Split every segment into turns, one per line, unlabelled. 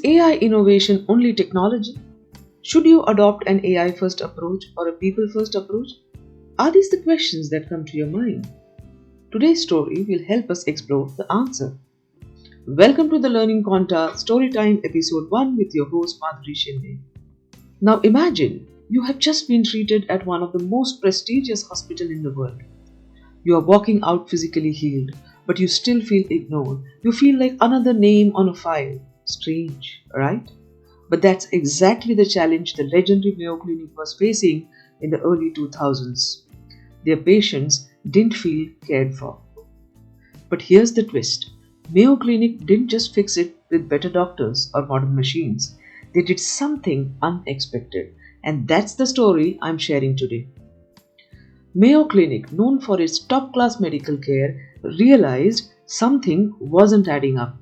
Is AI innovation only technology? Should you adopt an AI first approach or a people first approach? Are these the questions that come to your mind? Today's story will help us explore the answer. Welcome to the Learning Conta Storytime Episode 1 with your host Madhuri Shinde. Now imagine you have just been treated at one of the most prestigious hospitals in the world. You are walking out physically healed, but you still feel ignored. You feel like another name on a file. Strange, right? But that's exactly the challenge the legendary Mayo Clinic was facing in the early 2000s. Their patients didn't feel cared for. But here's the twist. Mayo Clinic didn't just fix it with better doctors or modern machines. They did something unexpected. And that's the story I'm sharing today. Mayo Clinic, known for its top-class medical care, realized something wasn't adding up.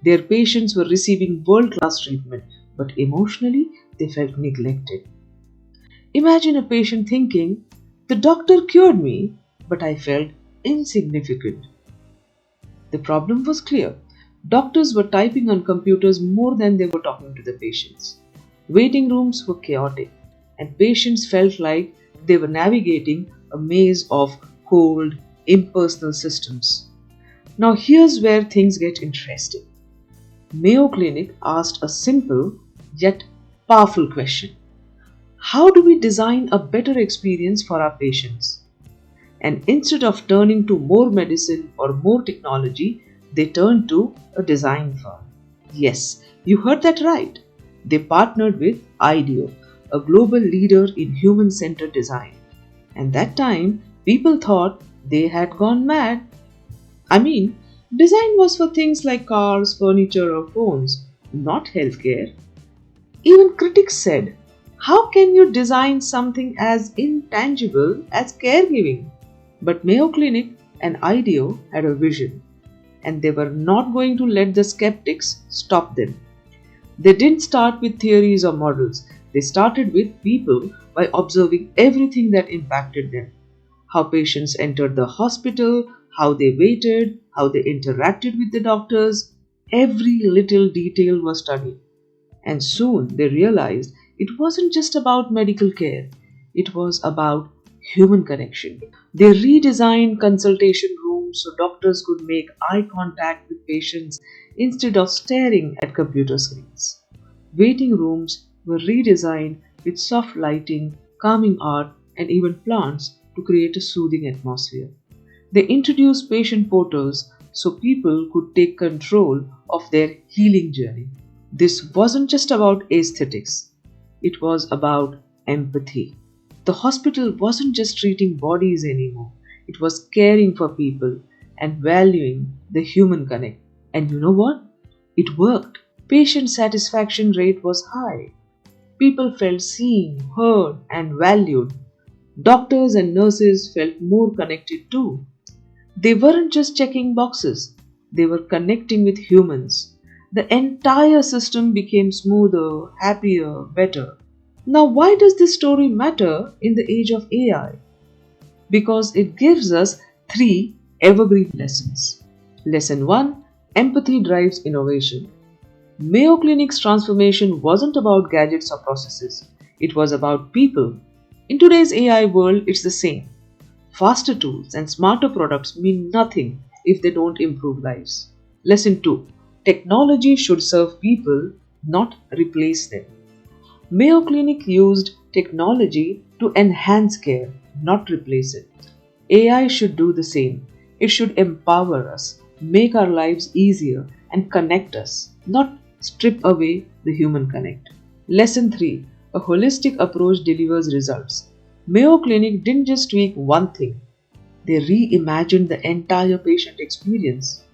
Their patients were receiving world-class treatment, but emotionally they felt neglected. Imagine a patient thinking, "The doctor cured me, but I felt insignificant." The problem was clear. Doctors were typing on computers more than they were talking to the patients. Waiting rooms were chaotic, and patients felt like they were navigating a maze of cold, impersonal systems. Now, here's where things get interesting. Mayo Clinic asked a simple yet powerful question. How do we design a better experience for our patients? And instead of turning to more medicine or more technology, they turned to a design firm. Yes, you heard that right. They partnered with IDEO, a global leader in human-centered design. And that time, people thought they had gone mad. Design was for things like cars, furniture, or phones, not healthcare. Even critics said, how can you design something as intangible as caregiving? But Mayo Clinic and IDEO had a vision, and they were not going to let the skeptics stop them. They didn't start with theories or models. They started with people by observing everything that impacted them. How patients entered the hospital, how they waited, how they interacted with the doctors. Every little detail was studied. And soon they realized it wasn't just about medical care. It was about human connection. They redesigned consultation rooms so doctors could make eye contact with patients instead of staring at computer screens. Waiting rooms were redesigned with soft lighting, calming art, and even plants to create a soothing atmosphere. They introduced patient portals so people could take control of their healing journey. This wasn't just about aesthetics, it was about empathy. The hospital wasn't just treating bodies anymore, it was caring for people and valuing the human connect. And you know what? It worked. Patient satisfaction rate was high. People felt seen, heard, and valued. Doctors and nurses felt more connected too. They weren't just checking boxes, they were connecting with humans. The entire system became smoother, happier, better. Now, why does this story matter in the age of AI? Because it gives us three evergreen lessons. Lesson 1: Empathy drives innovation. Mayo Clinic's transformation wasn't about gadgets or processes, it was about people. In today's AI world, it's the same. Faster tools and smarter products mean nothing if they don't improve lives. Lesson 2: Technology should serve people, not replace them. Mayo Clinic used technology to enhance care, not replace it. AI should do the same. It should empower us, make our lives easier, and connect us, not strip away the human connect. Lesson 3: A holistic approach delivers results. Mayo Clinic didn't just tweak one thing, they reimagined the entire patient experience.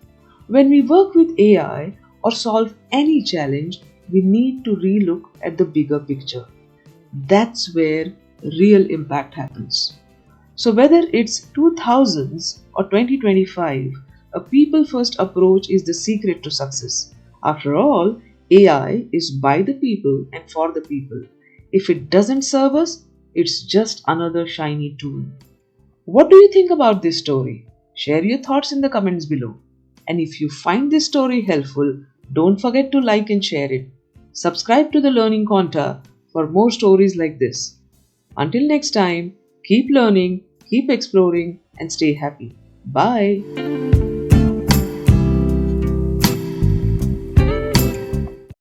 When we work with AI or solve any challenge, we need to relook at the bigger picture. That's where real impact happens. So whether it's 2000s or 2025, a people-first approach is the secret to success. After all, AI is by the people and for the people. If it doesn't serve us, it's just another shiny tool. What do you think about this story? Share your thoughts in the comments below. And if you find this story helpful, Don't forget to like and share it. Subscribe to the Learning Quanta for more stories like this. Until next time, keep learning, keep exploring, and stay happy. Bye.